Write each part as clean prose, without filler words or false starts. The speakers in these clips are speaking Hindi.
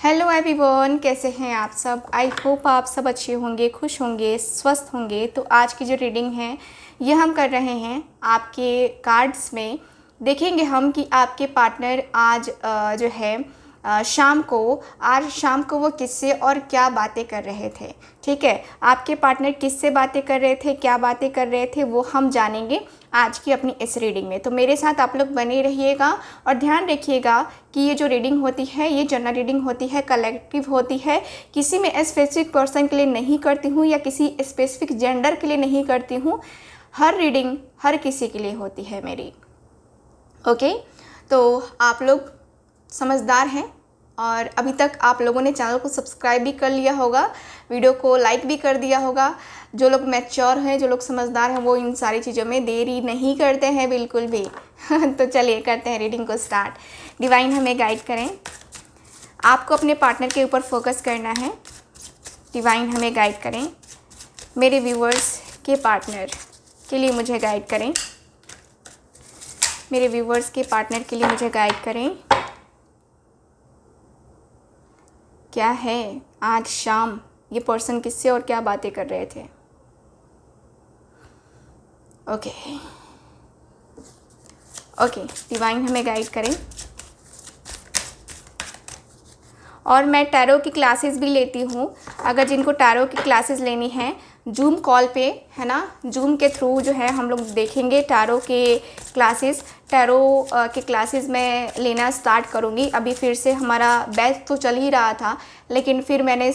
हेलो एवरीवन, कैसे हैं आप सब। आई होप आप सब अच्छे होंगे, खुश होंगे, स्वस्थ होंगे। तो आज की जो रीडिंग है ये हम कर रहे हैं आपके कार्ड्स में। देखेंगे हम कि आपके पार्टनर आज जो है आज शाम को वो किससे और क्या बातें कर रहे थे। ठीक है, आपके पार्टनर किससे बातें कर रहे थे, क्या बातें कर रहे थे, वो हम जानेंगे आज की अपनी इस रीडिंग में। तो मेरे साथ आप लोग बने रहिएगा और ध्यान रखिएगा कि ये जो रीडिंग होती है ये जनरल रीडिंग होती है, कलेक्टिव होती है। किसी में स्पेसिफिक पर्सन के लिए नहीं करती हूँ या किसी स्पेसिफिक जेंडर के लिए नहीं करती हूँ। हर रीडिंग हर किसी के लिए होती है मेरी। ओके, तो आप लोग समझदार हैं और अभी तक आप लोगों ने चैनल को सब्सक्राइब भी कर लिया होगा, वीडियो को लाइक भी कर दिया होगा। जो लोग मैच्योर हैं, जो लोग समझदार हैं, वो इन सारी चीज़ों में देरी नहीं करते हैं बिल्कुल भी। तो चलिए करते हैं रीडिंग को स्टार्ट। डिवाइन हमें गाइड करें, आपको अपने पार्टनर के ऊपर फोकस करना है। डिवाइन हमें गाइड करें, मेरे व्यूवर्स के पार्टनर के लिए मुझे गाइड करें, मेरे व्यूवर्स के पार्टनर के लिए मुझे गाइड करें। क्या है आज शाम ये पर्सन किससे और क्या बातें कर रहे थे। ओके, डिवाइन हमें गाइड करें। और मैं टैरो की क्लासेस भी लेती हूँ। अगर जिनको टैरो की क्लासेस लेनी है जूम कॉल पे, है ना, जूम के थ्रू जो है हम लोग देखेंगे टैरो के क्लासेस। टैरो के क्लासेस मैं लेना स्टार्ट करूँगी। अभी फिर से हमारा बैच तो चल ही रहा था, लेकिन फिर मैंने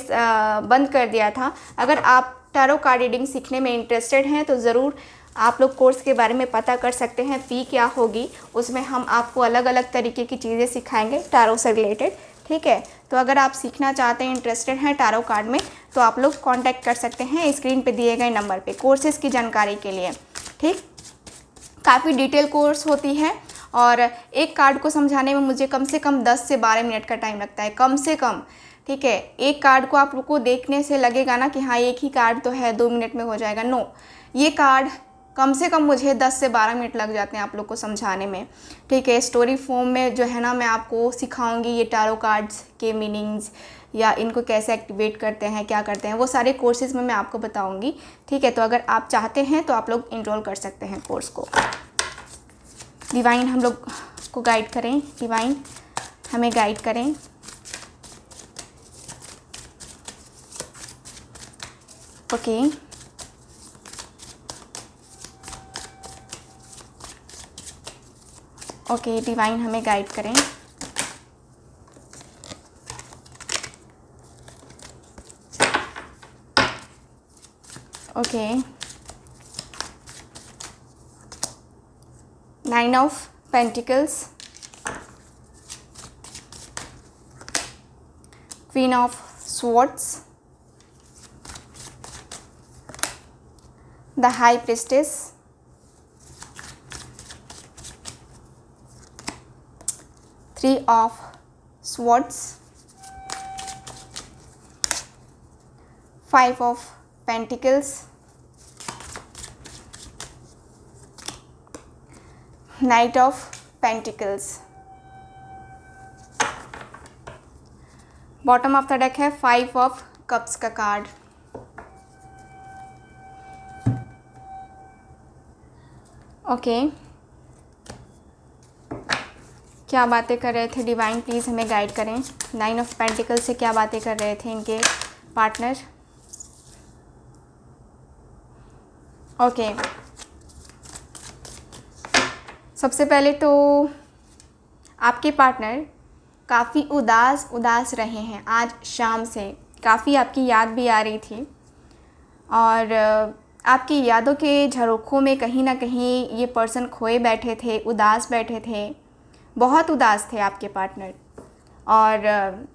बंद कर दिया था। अगर आप टैरो कार्ड रीडिंग सीखने में इंटरेस्टेड हैं तो ज़रूर आप लोग कोर्स के बारे में पता कर सकते हैं। फ़ी क्या होगी, उसमें हम आपको अलग अलग तरीके की चीज़ें सिखाएंगे टैरो से रिलेटेड। ठीक है, तो अगर आप सीखना चाहते हैं, इंटरेस्टेड हैं टैरो कार्ड में, तो आप लोग कांटेक्ट कर सकते हैं स्क्रीन पे दिए गए नंबर पे कोर्सेज़ की जानकारी के लिए। ठीक, काफ़ी डिटेल कोर्स होती है और एक कार्ड को समझाने में मुझे कम से कम 10 से 12 मिनट का टाइम लगता है, कम से कम। ठीक है, एक कार्ड को आप लोग को देखने से लगेगा ना कि हाँ एक ही कार्ड तो है, 2 मिनट में हो जाएगा। नो, ये कार्ड कम से कम मुझे 10 से 12 मिनट लग जाते हैं आप लोग को समझाने में। ठीक है, स्टोरी फॉर्म में जो है ना मैं आपको सिखाऊंगी ये टैरो कार्ड्स के मीनिंग्स या इनको कैसे एक्टिवेट करते हैं, क्या करते हैं, वो सारे कोर्सेज़ में मैं आपको बताऊंगी। ठीक है, तो अगर आप चाहते हैं तो आप लोग इनरोल कर सकते हैं कोर्स को। डिवाइन हम लोग को गाइड करें, डिवाइन हमें गाइड करें। ओके, ओके, डिवाइन हमें गाइड करें। Okay, 9 of pentacles, queen of swords, the high priestess, Three of Swords, 5 of Pentacles, Knight of Pentacles। Bottom of the deck है 5 ऑफ कप्स का कार्ड। ओके, क्या बातें कर रहे थे डिवाइन, प्लीज़ हमें गाइड करें। 9 ऑफ पेंटिकल से क्या बातें कर रहे थे इनके पार्टनर। ओके, सबसे पहले तो आपके पार्टनर काफ़ी उदास रहे हैं आज शाम से। काफ़ी आपकी याद भी आ रही थी और आपकी यादों के झरोखों में कहीं ना कहीं ये पर्सन खोए बैठे थे, उदास बैठे थे, बहुत उदास थे आपके पार्टनर। और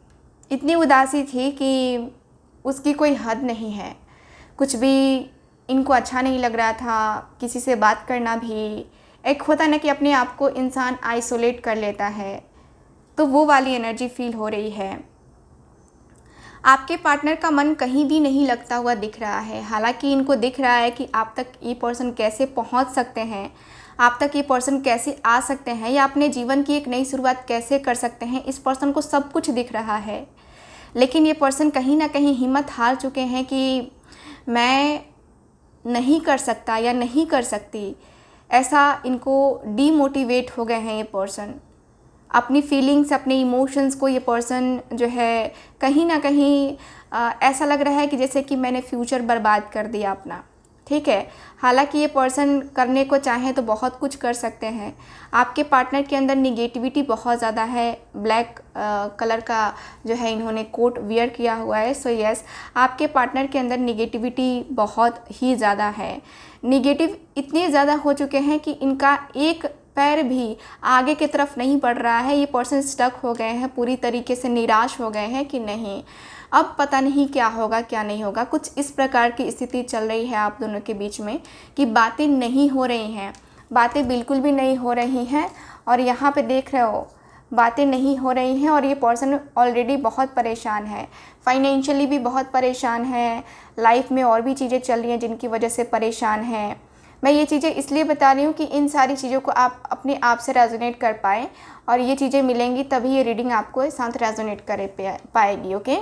इतनी उदासी थी कि उसकी कोई हद नहीं है। कुछ भी इनको अच्छा नहीं लग रहा था, किसी से बात करना भी। एक होता ना कि अपने आप को इंसान आइसोलेट कर लेता है, तो वो वाली एनर्जी फील हो रही है। आपके पार्टनर का मन कहीं भी नहीं लगता हुआ दिख रहा है। हालांकि इनको दिख रहा है कि आप तक ये पर्सन कैसे पहुंच सकते हैं, आप तक ये पर्सन कैसे आ सकते हैं या अपने जीवन की एक नई शुरुआत कैसे कर सकते हैं। इस पर्सन को सब कुछ दिख रहा है, लेकिन ये पर्सन कहीं ना कहीं हिम्मत हार चुके हैं कि मैं नहीं कर सकता या नहीं कर सकती। ऐसा इनको डीमोटिवेट हो गए हैं ये पर्सन। अपनी फीलिंग्स, अपने इमोशंस को ये पर्सन जो है कहीं ना कहीं ऐसा लग रहा है कि जैसे कि मैंने फ्यूचर बर्बाद कर दिया अपना। ठीक है, हालांकि ये पर्सन करने को चाहें तो बहुत कुछ कर सकते हैं। आपके पार्टनर के अंदर निगेटिविटी बहुत ज़्यादा है। ब्लैक कलर का जो है इन्होंने कोट वियर किया हुआ है। सो यस, आपके पार्टनर के अंदर निगेटिविटी बहुत ही ज़्यादा है। निगेटिव इतने ज़्यादा हो चुके हैं कि इनका एक पैर भी आगे की तरफ नहीं बढ़ रहा है। ये पर्सन स्टक हो गए हैं, पूरी तरीके से निराश हो गए हैं कि नहीं, अब पता नहीं क्या होगा क्या नहीं होगा। कुछ इस प्रकार की स्थिति चल रही है आप दोनों के बीच में कि बातें नहीं हो रही हैं, बातें बिल्कुल भी नहीं हो रही हैं। और यहाँ पे देख रहे हो, बातें नहीं हो रही हैं और ये पर्सन ऑलरेडी बहुत परेशान है, फाइनेंशियली भी बहुत परेशान है, लाइफ में और भी चीज़ें चल रही हैं जिनकी वजह से परेशान है। मैं ये चीज़ें इसलिए बता रही हूँ कि इन सारी चीज़ों को आप अपने आप से रेजोनेट कर पाएँ, और ये चीज़ें मिलेंगी तभी ये रीडिंग आपको साथ रेजोनेट कर पाएगी। ओके,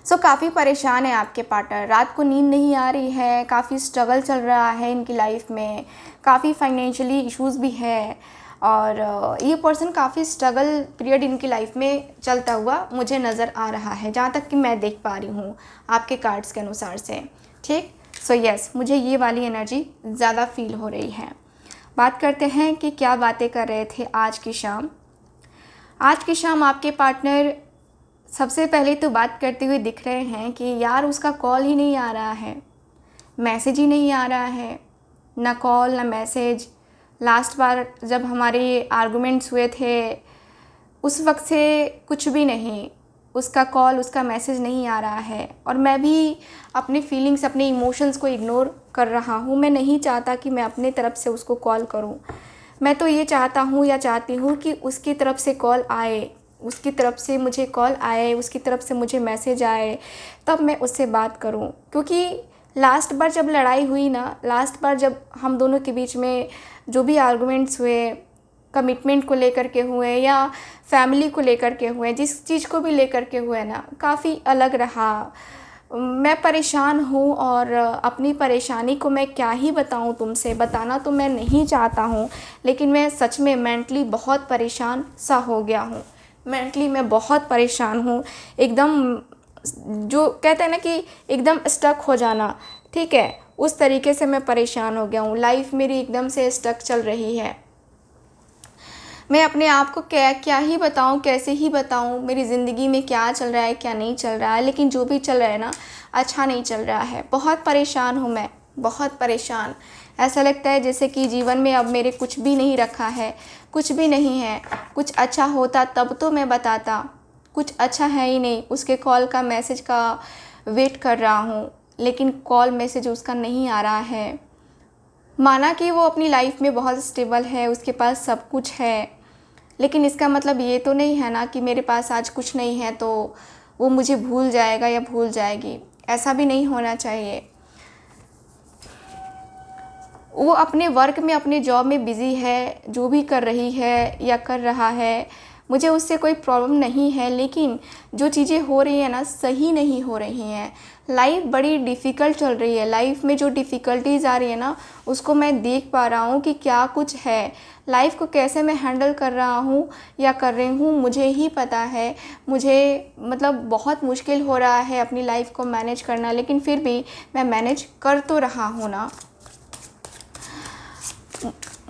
सो काफ़ी परेशान है आपके पार्टनर, रात को नींद नहीं आ रही है, काफ़ी स्ट्रगल चल रहा है इनकी लाइफ में, काफ़ी फाइनेंशियली इश्यूज़ भी है। और ये पर्सन काफ़ी स्ट्रगल पीरियड इनकी लाइफ में चलता हुआ मुझे नज़र आ रहा है, जहाँ तक कि मैं देख पा रही हूँ आपके कार्ड्स के अनुसार से। ठीक, सो यस, मुझे ये वाली एनर्जी ज़्यादा फील हो रही है। बात करते हैं कि क्या बातें कर रहे थे आज की शाम। आज की शाम आपके पार्टनर सबसे पहले तो बात करते हुए दिख रहे हैं कि यार उसका कॉल ही नहीं आ रहा है, मैसेज ही नहीं आ रहा है, ना कॉल ना मैसेज। लास्ट बार जब हमारे आर्गुमेंट्स हुए थे उस वक्त से कुछ भी नहीं, उसका कॉल उसका मैसेज नहीं आ रहा है। और मैं भी अपने फीलिंग्स, अपने इमोशंस को इग्नोर कर रहा हूँ। मैं नहीं चाहता कि मैं अपने तरफ से उसको कॉल करूँ। मैं तो ये चाहता हूँ या चाहती हूँ कि उसकी तरफ से कॉल आए, उसकी तरफ से मुझे कॉल आए, उसकी तरफ से मुझे मैसेज आए, तब मैं उससे बात करूं। क्योंकि लास्ट बार जब लड़ाई हुई ना, लास्ट बार जब हम दोनों के बीच में जो भी आर्गुमेंट्स हुए, कमिटमेंट को लेकर के हुए या फैमिली को लेकर के हुए, जिस चीज़ को भी लेकर के हुए ना, काफ़ी अलग रहा। मैं परेशान हूँ और अपनी परेशानी को मैं क्या ही बताऊँ तुमसे, बताना तो मैं नहीं चाहता हूँ, लेकिन मैं सच में मेंटली बहुत परेशान सा हो गया हूँ। मेंटली मैं बहुत परेशान हूँ, एकदम जो कहते हैं ना कि एकदम स्टक हो जाना, ठीक है, उस तरीके से मैं परेशान हो गया हूँ। लाइफ मेरी एकदम से स्टक चल रही है। मैं अपने आप को क्या ही बताऊँ, कैसे ही बताऊँ मेरी ज़िंदगी में क्या चल रहा है क्या नहीं चल रहा है, लेकिन जो भी चल रहा है ना, अच्छा नहीं चल रहा है। बहुत परेशान हूँ मैं, बहुत परेशान। ऐसा लगता है जैसे कि जीवन में अब मेरे कुछ भी नहीं रखा है, कुछ भी नहीं है। कुछ अच्छा होता तब तो मैं बताता, कुछ अच्छा है ही नहीं। उसके कॉल का मैसेज का वेट कर रहा हूँ, लेकिन कॉल मैसेज उसका नहीं आ रहा है। माना कि वो अपनी लाइफ में बहुत स्टेबल है, उसके पास सब कुछ है, लेकिन इसका मतलब ये तो नहीं है ना कि मेरे पास आज कुछ नहीं है तो वो मुझे भूल जाएगा या भूल जाएगी। ऐसा भी नहीं होना चाहिए। वो अपने वर्क में, अपने जॉब में बिज़ी है, जो भी कर रही है या कर रहा है, मुझे उससे कोई प्रॉब्लम नहीं है, लेकिन जो चीज़ें हो रही हैं ना, सही नहीं हो रही हैं। लाइफ बड़ी डिफ़िकल्ट चल रही है। लाइफ में जो डिफ़िकल्टीज़ आ रही है ना, उसको मैं देख पा रहा हूँ कि क्या कुछ है। लाइफ को कैसे मैं हैंडल कर रहा हूँ या कर रही हूँ मुझे ही पता है। मुझे मतलब बहुत मुश्किल हो रहा है अपनी लाइफ को मैनेज करना, लेकिन फिर भी मैं मैनेज कर तो रहा हूँ ना।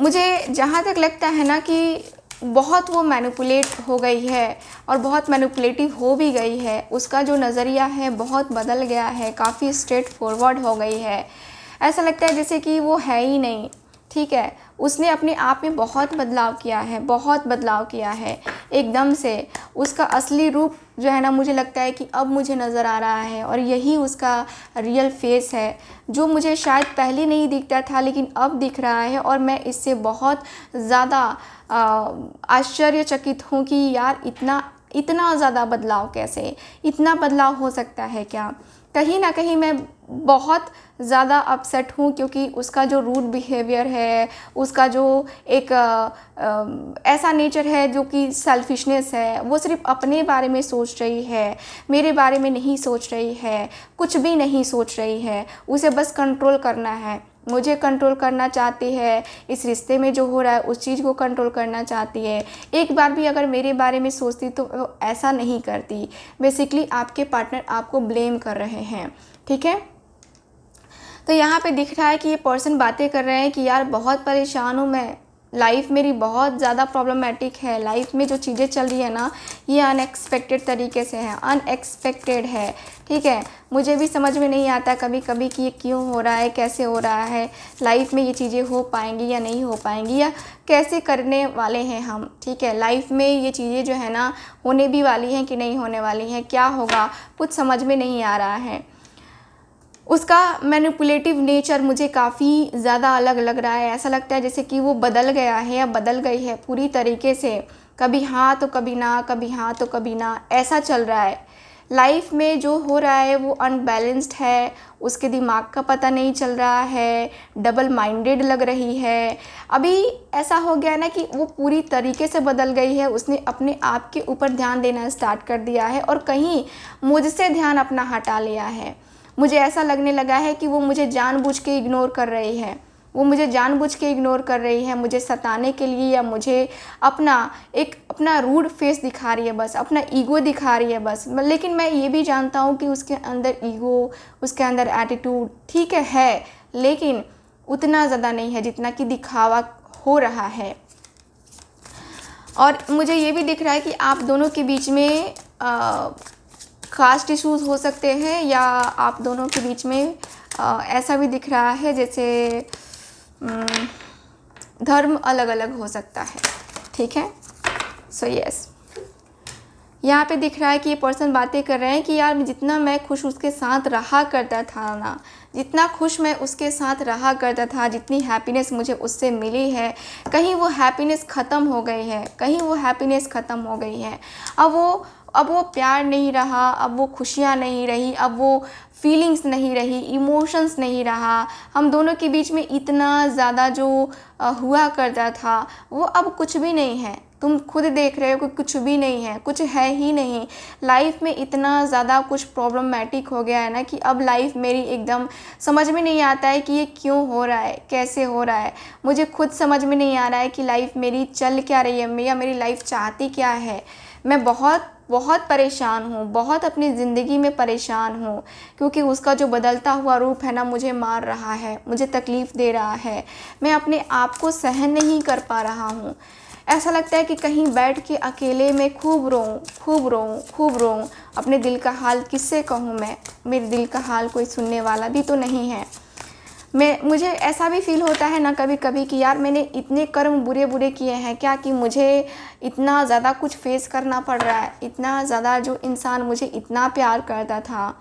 मुझे जहाँ तक लगता है ना कि बहुत वो मैनिपुलेट हो गई है और बहुत मैनिपुलेटिव हो भी गई है। उसका जो नज़रिया है बहुत बदल गया है, काफ़ी स्ट्रेट फॉरवर्ड हो गई है। ऐसा लगता है जैसे कि वो है ही नहीं, ठीक है। उसने अपने आप में बहुत बदलाव किया है, बहुत बदलाव किया है। एकदम से उसका असली रूप जो है ना, मुझे लगता है कि अब मुझे नज़र आ रहा है, और यही उसका रियल फेस है, जो मुझे शायद पहले नहीं दिखता था लेकिन अब दिख रहा है। और मैं इससे बहुत ज़्यादा आश्चर्यचकित हूँ कि यार इतना ज़्यादा बदलाव कैसे, इतना बदलाव हो सकता है क्या। कहीं ना कहीं मैं बहुत ज़्यादा अपसेट हूँ, क्योंकि उसका जो रूड बिहेवियर है, उसका जो एक ऐसा नेचर है जो कि सेल्फिशनेस है, वो सिर्फ अपने बारे में सोच रही है, मेरे बारे में नहीं सोच रही है, कुछ भी नहीं सोच रही है। उसे बस कंट्रोल करना है, मुझे कंट्रोल करना चाहती है, इस रिश्ते में जो हो रहा है उस चीज़ को कंट्रोल करना चाहती है। एक बार भी अगर मेरे बारे में सोचती तो वो ऐसा नहीं करती। बेसिकली आपके पार्टनर आपको ब्लेम कर रहे हैं, ठीक है। तो यहाँ पे दिख रहा है कि ये पर्सन बातें कर रहे हैं कि यार बहुत परेशान हूँ मैं, लाइफ मेरी बहुत ज़्यादा प्रॉब्लमेटिक है, लाइफ में जो चीज़ें चल रही है ना ये अनएक्सपेक्टेड तरीके से है, अनएक्सपेक्टेड है, ठीक है। मुझे भी समझ में नहीं आता कभी कभी कि ये क्यों हो रहा है, कैसे हो रहा है, लाइफ में ये चीज़ें हो पाएंगी या नहीं हो पाएंगी, या कैसे करने वाले हैं हम, ठीक है। लाइफ में ये चीज़ें जो है ना होने भी वाली हैं कि नहीं होने वाली हैं, क्या होगा कुछ समझ में नहीं आ रहा है। उसका मैनिपुलेटिव नेचर मुझे काफ़ी ज़्यादा अलग लग रहा है। ऐसा लगता है जैसे कि वो बदल गया है या बदल गई है पूरी तरीके से, कभी हाँ तो कभी ना, कभी हाँ तो कभी ना, ऐसा चल रहा है। लाइफ में जो हो रहा है वो अनबैलेंस्ड है, उसके दिमाग का पता नहीं चल रहा है, डबल माइंडेड लग रही है। अभी ऐसा हो गया ना कि वो पूरी तरीके से बदल गई है, उसने अपने आप के ऊपर ध्यान देना स्टार्ट कर दिया है और कहीं मुझसे ध्यान अपना हटा लिया है। मुझे ऐसा लगने लगा है कि वो मुझे जानबूझ के इग्नोर कर रही है, वो मुझे जानबूझ के इग्नोर कर रही है, मुझे सताने के लिए, या मुझे अपना रूड फेस दिखा रही है, बस अपना ईगो दिखा रही है बस। लेकिन मैं ये भी जानता हूँ कि उसके अंदर ईगो, उसके अंदर एटीट्यूड ठीक है, लेकिन उतना ज़्यादा नहीं है जितना कि दिखावा हो रहा है। और मुझे ये भी दिख रहा है कि आप दोनों के बीच में कास्ट इश्यूज़ हो सकते हैं, या आप दोनों के बीच में ऐसा भी दिख रहा है जैसे धर्म अलग अलग हो सकता है, ठीक है। सो यस, यहाँ पे दिख रहा है कि ये पर्सन बातें कर रहे हैं कि यार जितना मैं खुश उसके साथ रहा करता था ना, जितना खुश मैं उसके साथ रहा करता था, जितनी हैप्पीनेस मुझे उससे मिली है, कहीं वो हैप्पीनेस ख़त्म हो गई है, कहीं वो हैप्पीनेस ख़त्म हो गई है। अब वो प्यार नहीं रहा, अब वो खुशियाँ नहीं रही, अब वो फीलिंग्स नहीं रही, इमोशंस नहीं रहा। हम दोनों के बीच में इतना ज़्यादा जो हुआ करता था वो अब कुछ भी नहीं है। तुम खुद देख रहे हो कि कुछ भी नहीं है, कुछ है ही नहीं। लाइफ में इतना ज़्यादा कुछ प्रॉब्लमेटिक हो गया है ना कि अब लाइफ मेरी एकदम समझ में नहीं आता है कि ये क्यों हो रहा है, कैसे हो रहा है। मुझे खुद समझ में नहीं आ रहा है कि लाइफ मेरी चल क्या रही है, या मेरी लाइफ चाहती क्या है। मैं बहुत परेशान हूँ, बहुत अपनी ज़िंदगी में परेशान हूँ, क्योंकि उसका जो बदलता हुआ रूप है ना मुझे मार रहा है, मुझे तकलीफ़ दे रहा है। मैं अपने आप को सहन नहीं कर पा रहा हूँ। ऐसा लगता है कि कहीं बैठ के अकेले में खूब रोऊँ। अपने दिल का हाल किससे कहूँ मैं, मेरे दिल का हाल कोई सुनने वाला भी तो नहीं है। मुझे ऐसा भी फील होता है ना कभी कभी कि यार मैंने इतने कर्म बुरे किए हैं क्या कि मुझे इतना ज़्यादा कुछ फेस करना पड़ रहा है। इतना ज़्यादा जो इंसान मुझे इतना प्यार करता था,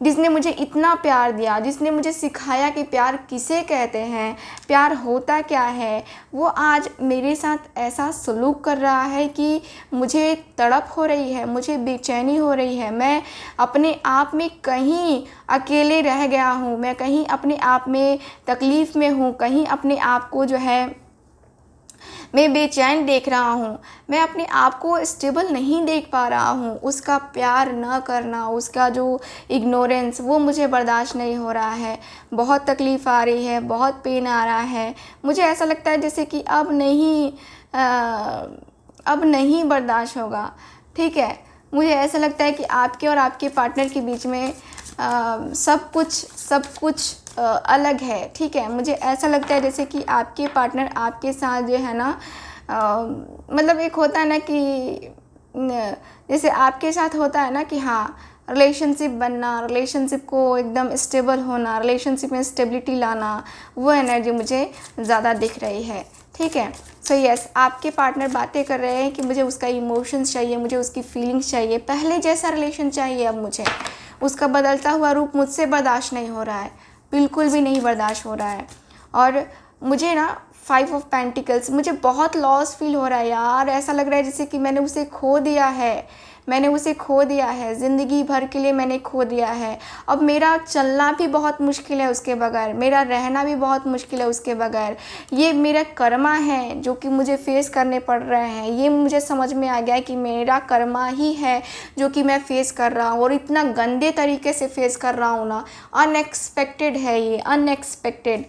जिसने मुझे इतना प्यार दिया, जिसने मुझे सिखाया कि प्यार किसे कहते हैं, प्यार होता क्या है, वो आज मेरे साथ ऐसा सलूक कर रहा है कि मुझे तड़प हो रही है, मुझे बेचैनी हो रही है। मैं अपने आप में कहीं अकेले रह गया हूँ, मैं कहीं अपने आप में तकलीफ़ में हूँ, कहीं अपने आप को जो है मैं बेचैन देख रहा हूँ। मैं अपने आप को स्टेबल नहीं देख पा रहा हूँ। उसका प्यार न करना, उसका जो इग्नोरेंस, वो मुझे बर्दाश्त नहीं हो रहा है। बहुत तकलीफ़ आ रही है, बहुत पेन आ रहा है। मुझे ऐसा लगता है जैसे कि अब नहीं बर्दाश्त होगा, ठीक है। मुझे ऐसा लगता है कि आपके और आपके पार्टनर के बीच में सब कुछ अलग है, ठीक है। मुझे ऐसा लगता है जैसे कि आपके पार्टनर आपके साथ जो है ना मतलब एक होता है ना कि जैसे आपके साथ होता है ना कि हाँ रिलेशनशिप बनना, रिलेशनशिप को एकदम स्टेबल होना, रिलेशनशिप में स्टेबिलिटी लाना, वो एनर्जी मुझे ज़्यादा दिख रही है, ठीक है। सो यस, आपके पार्टनर बातें कर रहे हैं कि मुझे उसका इमोशंस चाहिए, मुझे उसकी फीलिंग्स चाहिए, पहले जैसा रिलेशन चाहिए अब मुझे। उसका बदलता हुआ रूप मुझसे बर्दाश्त नहीं हो रहा है, बिल्कुल भी नहीं बर्दाश्त हो रहा है। और मुझे ना 5 ऑफ पेंटिकल्स, मुझे बहुत लॉस फील हो रहा है यार। ऐसा लग रहा है जैसे कि मैंने उसे खो दिया है, मैंने उसे खो दिया है, ज़िंदगी भर के लिए मैंने खो दिया है। अब मेरा चलना भी बहुत मुश्किल है उसके बगैर, मेरा रहना भी बहुत मुश्किल है उसके बगैर। ये मेरा कर्मा है जो कि मुझे फेस करने पड़ रहे हैं। ये मुझे समझ में आ गया कि मेरा कर्मा ही है जो कि मैं फेस कर रहा हूँ, और इतना गंदे तरीके से फेस कर रहा हूँ ना। अनएक्सपेक्टेड है ये, अनएक्सपेक्टेड।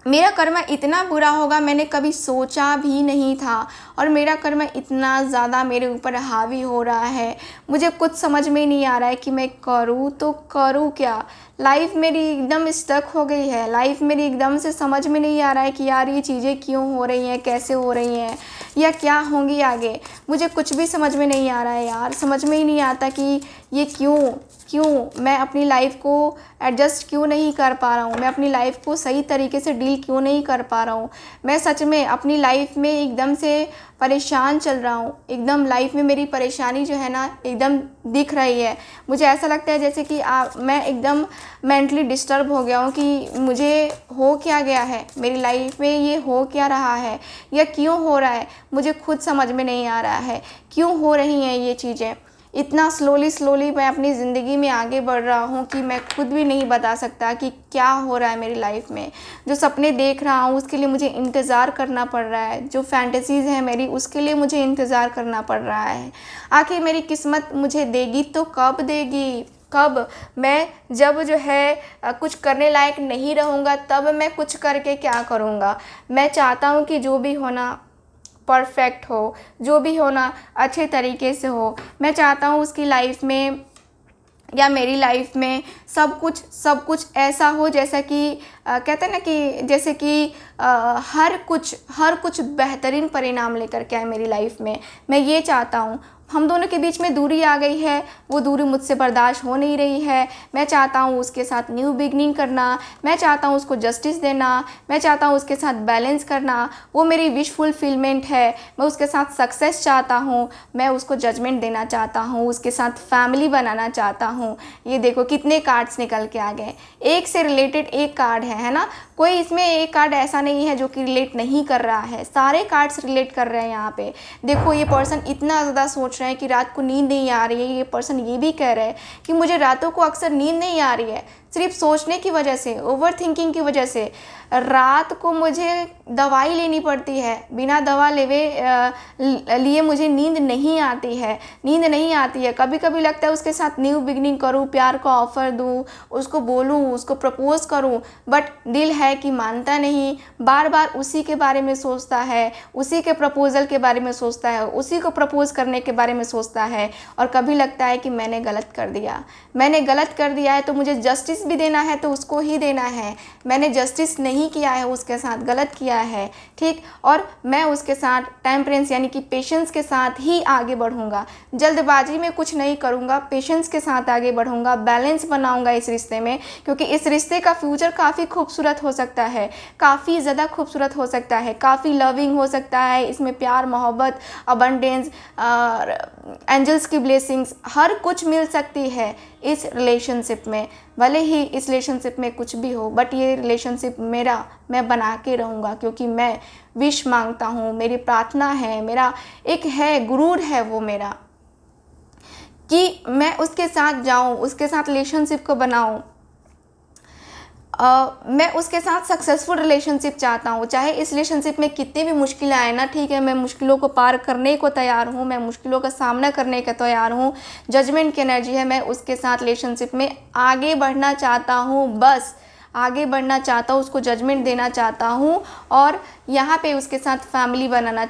मेरा कर्मा इतना बुरा होगा मैंने कभी सोचा भी नहीं था, और मेरा कर्मा इतना ज़्यादा मेरे ऊपर हावी हो रहा है। मुझे कुछ समझ में नहीं आ रहा है कि मैं करूँ तो करूँ क्या। लाइफ मेरी एकदम स्टक हो गई है। लाइफ मेरी एकदम से समझ में नहीं आ रहा है कि यार ये चीज़ें क्यों हो रही हैं, कैसे हो रही हैं, या क्या होंगी आगे। मुझे कुछ भी समझ में नहीं आ रहा है यार। समझ में ही नहीं आता कि ये क्यों मैं अपनी लाइफ को एडजस्ट क्यों नहीं कर पा रहा हूँ, मैं अपनी लाइफ को सही तरीके से डील क्यों नहीं कर पा रहा हूँ। मैं सच में अपनी लाइफ में एकदम से परेशान चल रहा हूँ। एकदम लाइफ में मेरी परेशानी जो है ना एकदम दिख रही है। मुझे ऐसा लगता है जैसे कि मैं एकदम मेंटली डिस्टर्ब हो गया हूँ कि मुझे हो क्या गया है, मेरी लाइफ में ये हो क्या रहा है या क्यों हो रहा है। मुझे खुद समझ में नहीं आ रहा है क्यों हो रही हैं ये चीज़ें। इतना स्लोली मैं अपनी ज़िंदगी में आगे बढ़ रहा हूँ कि मैं खुद भी नहीं बता सकता कि क्या हो रहा है मेरी लाइफ में। जो सपने देख रहा हूँ उसके लिए मुझे इंतज़ार करना पड़ रहा है। जो फैंटेसीज़ हैं मेरी उसके लिए मुझे इंतज़ार करना पड़ रहा है। आखिर मेरी किस्मत मुझे देगी तो कब देगी, कब। मैं जब जो है कुछ करने लायक नहीं रहूँगा तब मैं कुछ करके क्या करूँगा। मैं चाहता हूँ कि जो भी होना परफेक्ट हो, जो भी होना अच्छे तरीके से हो। मैं चाहता हूँ उसकी लाइफ में या मेरी लाइफ में सब कुछ ऐसा हो जैसा कि कहते हैं ना कि जैसे कि हर कुछ बेहतरीन परिणाम लेकर के आए मेरी लाइफ में। मैं ये चाहता हूँ। हम दोनों के बीच में दूरी आ गई है, वो दूरी मुझसे बर्दाश्त हो नहीं रही है। मैं चाहता हूँ उसके साथ न्यू बिगनिंग करना, मैं चाहता हूँ उसको जस्टिस देना, मैं चाहता हूँ उसके साथ बैलेंस करना। वो मेरी विश फुलफिलमेंट है। मैं उसके साथ सक्सेस चाहता हूँ, मैं उसको जजमेंट देना चाहता हूँ, उसके साथ फैमिली बनाना चाहता हूँ। ये देखो कितने कार्ड्स निकल के आ गए। एक से रिलेटेड एक कार्ड है ना। कोई इसमें एक कार्ड ऐसा नहीं है जो कि रिलेट नहीं कर रहा है। सारे कार्ड्स रिलेट कर रहे हैं यहाँ पे। देखो ये पर्सन इतना ज़्यादा सोच रहे हैं कि रात को नींद नहीं आ रही है। ये पर्सन ये भी कह रहे हैं कि मुझे रातों को अक्सर नींद नहीं आ रही है, सिर्फ सोचने की वजह से, ओवर थिंकिंग की वजह से। रात को मुझे दवाई लेनी पड़ती है, बिना दवा लिए मुझे नींद नहीं आती है। कभी कभी लगता है उसके साथ न्यू बिगनिंग करूं, प्यार का ऑफ़र दूं, उसको बोलूं, उसको प्रपोज़ करूं, बट दिल है कि मानता नहीं। बार बार उसी के बारे में सोचता है, उसी के प्रपोज़ल के बारे में सोचता है, उसी को प्रपोज़ करने के बारे में सोचता है। और कभी लगता है कि मैंने गलत कर दिया है तो मुझे जस्टिस भी देना है तो उसको ही देना है। मैंने जस्टिस नहीं किया है, उसके साथ गलत किया है, ठीक। और मैं उसके साथ टेम्परेंस यानी कि पेशेंस के साथ ही आगे बढ़ूंगा। जल्दबाजी में कुछ नहीं करूंगा, पेशेंस के साथ आगे बढ़ूंगा, बैलेंस बनाऊंगा इस रिश्ते में। क्योंकि इस रिश्ते का फ्यूचर काफ़ी खूबसूरत हो सकता है, काफ़ी ज़्यादा खूबसूरत हो सकता है, काफ़ी लविंग हो सकता है। इसमें प्यार, मोहब्बत, अबंडेंस, एंजल्स की ब्लेसिंग्स हर कुछ मिल सकती है इस रिलेशनशिप में। भले ही इस रिलेशनशिप में कुछ भी हो, बट ये रिलेशनशिप मेरा, मैं बना के रहूँगा। क्योंकि मैं विश मांगता हूँ, मेरी प्रार्थना है, मेरा एक है गुरूर है वो मेरा, कि मैं उसके साथ जाऊँ, उसके साथ रिलेशनशिप को बनाऊँ। मैं उसके साथ सक्सेसफुल रिलेशनशिप चाहता हूँ। चाहे इस रिलेशनशिप में कितनी भी मुश्किलें आए ना, ठीक है, मैं मुश्किलों को पार करने को तैयार हूँ, मैं मुश्किलों का सामना करने का तैयार हूँ। जजमेंट की एनर्जी है, मैं उसके साथ रिलेशनशिप में आगे बढ़ना चाहता हूँ, बस आगे बढ़ना चाहता हूँ, उसको जजमेंट देना चाहता हूँ। और यहाँ पे उसके साथ फैमिली बनाना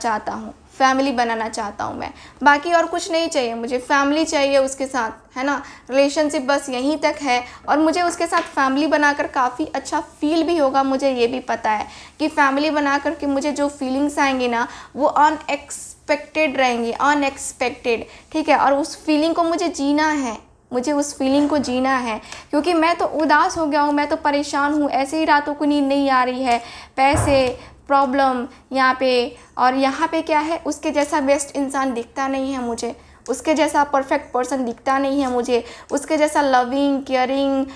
चाहता हूँ मैं। बाकी और कुछ नहीं चाहिए मुझे, फैमिली चाहिए उसके साथ, है ना। रिलेशनशिप बस यहीं तक है। और मुझे उसके साथ फैमिली बनाकर काफ़ी अच्छा फील भी होगा। मुझे ये भी पता है कि फैमिली बना कर के मुझे जो फीलिंग्स आएंगी ना वो अनएक्सपेक्टेड रहेंगी, अनएक्सपेक्टेड, ठीक है। और उस फीलिंग को मुझे जीना है, क्योंकि मैं तो उदास हो गया हूँ, मैं तो परेशान हूँ। ऐसे ही रातों को नींद नहीं आ रही है, पैसे, प्रॉब्लम यहाँ पे, और यहाँ पे क्या है, उसके जैसा बेस्ट इंसान दिखता नहीं है मुझे। उसके जैसा परफेक्ट पर्सन दिखता नहीं है मुझे, उसके जैसा लविंग केयरिंग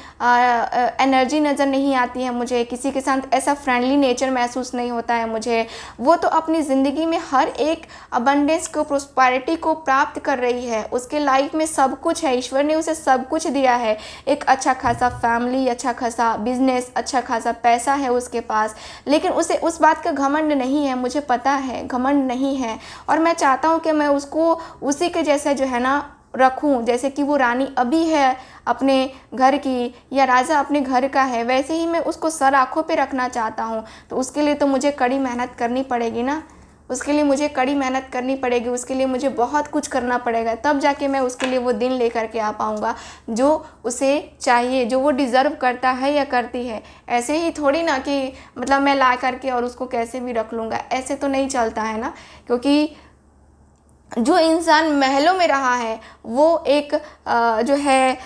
एनर्जी नज़र नहीं आती है मुझे, किसी के साथ ऐसा फ्रेंडली नेचर महसूस नहीं होता है मुझे। वो तो अपनी ज़िंदगी में हर एक अबंडेंस को, प्रोस्पेरिटी को प्राप्त कर रही है, उसके लाइफ में सब कुछ है, ईश्वर ने उसे सब कुछ दिया है। एक अच्छा खासा फैमिली, अच्छा खासा बिजनेस, अच्छा खासा पैसा है उसके पास, लेकिन उसे उस बात का घमंड नहीं है, मुझे पता है घमंड नहीं है। और मैं चाहता हूँ कि मैं उसको उसी के जैसे जो है ना रखूं, जैसे कि वो रानी अभी है अपने घर की, या राजा अपने घर का है, वैसे ही मैं उसको सर आँखों पे रखना चाहता हूँ। तो उसके लिए तो मुझे कड़ी मेहनत करनी पड़ेगी ना, उसके लिए मुझे कड़ी मेहनत करनी पड़ेगी, उसके लिए मुझे बहुत कुछ करना पड़ेगा, तब जाके मैं उसके लिए वो दिन लेकर के आ पाऊँगा जो उसे चाहिए, जो वो डिज़र्व करता है या करती है। ऐसे ही थोड़ी ना कि मतलब मैं ला करके और उसको कैसे भी रख लूँगा, ऐसे तो नहीं चलता है ना। क्योंकि जो इंसान महलों में रहा है वो एक जो है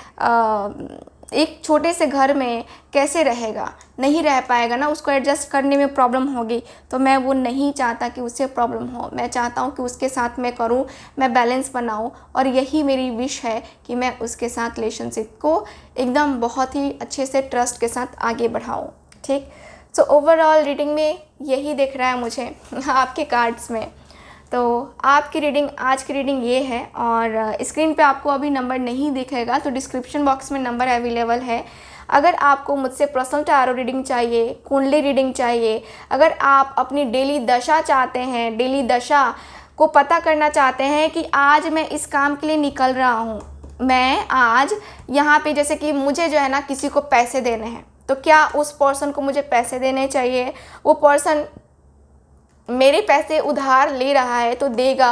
एक छोटे से घर में कैसे रहेगा, नहीं रह पाएगा ना, उसको एडजस्ट करने में प्रॉब्लम होगी। तो मैं वो नहीं चाहता कि उससे प्रॉब्लम हो, मैं चाहता हूँ कि उसके साथ मैं करूँ, मैं बैलेंस बनाऊँ, और यही मेरी विश है कि मैं उसके साथ रिलेशनशिप को एकदम बहुत ही अच्छे से ट्रस्ट के साथ आगे बढ़ाऊँ। ठीक, सो ओवरऑल रीडिंग में यही दिख रहा है मुझे आपके कार्ड्स में। तो आपकी रीडिंग, आज की रीडिंग ये है, और स्क्रीन पे आपको अभी नंबर नहीं दिखेगा, तो डिस्क्रिप्शन बॉक्स में नंबर अवेलेबल है। अगर आपको मुझसे पर्सनल टैरो रीडिंग चाहिए, कुंडली रीडिंग चाहिए, अगर आप अपनी डेली दशा चाहते हैं, डेली दशा को पता करना चाहते हैं कि आज मैं इस काम के लिए निकल रहा हूँ, मैं आज यहाँ पे जैसे कि मुझे जो है ना किसी को पैसे देने हैं, तो क्या उस पर्सन को मुझे पैसे देने चाहिए, वो पर्सन मेरे पैसे उधार ले रहा है तो देगा,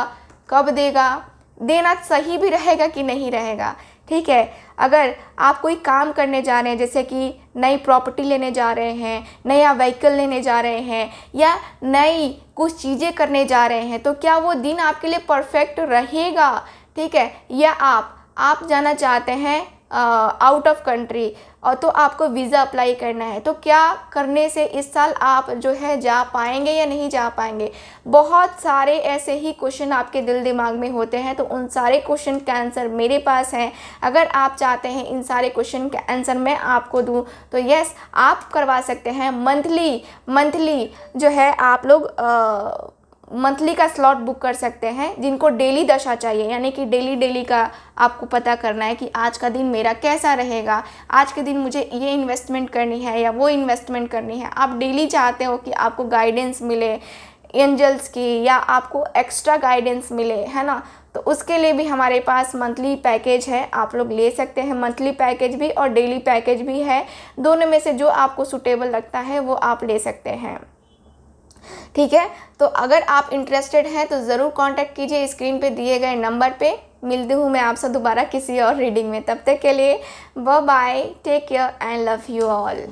कब देगा, देना सही भी रहेगा कि नहीं रहेगा। ठीक है, अगर आप कोई काम करने जा रहे हैं, जैसे कि नई प्रॉपर्टी लेने जा रहे हैं, नया व्हीकल लेने जा रहे हैं, या नई कुछ चीज़ें करने जा रहे हैं, तो क्या वो दिन आपके लिए परफेक्ट रहेगा। ठीक है, या आप जाना चाहते हैं आउट ऑफ कंट्री, और तो आपको वीज़ा अप्लाई करना है, तो क्या करने से इस साल आप जो है जा पाएंगे या नहीं जा पाएंगे। बहुत सारे ऐसे ही क्वेश्चन आपके दिल दिमाग में होते हैं, तो उन सारे क्वेश्चन का आंसर मेरे पास है। अगर आप चाहते हैं इन सारे क्वेश्चन का आंसर मैं आपको दूं, तो यस, आप करवा सकते हैं। मंथली जो है आप लोग मंथली का स्लॉट बुक कर सकते हैं। जिनको डेली दशा चाहिए, यानी कि डेली का आपको पता करना है कि आज का दिन मेरा कैसा रहेगा, आज के दिन मुझे ये इन्वेस्टमेंट करनी है या वो इन्वेस्टमेंट करनी है, आप डेली चाहते हो कि आपको गाइडेंस मिले एंजल्स की, या आपको एक्स्ट्रा गाइडेंस मिले, है ना, तो उसके लिए भी हमारे पास मंथली पैकेज है, आप लोग ले सकते हैं। मंथली पैकेज भी और डेली पैकेज भी है, दोनों में से जो आपको सूटेबल लगता है वो आप ले सकते हैं। ठीक है, तो अगर आप इंटरेस्टेड हैं तो ज़रूर कांटेक्ट कीजिए स्क्रीन पे दिए गए नंबर पे। मिलती हूँ मैं आपसे दोबारा किसी और रीडिंग में, तब तक के लिए bye bye, take care and love you all.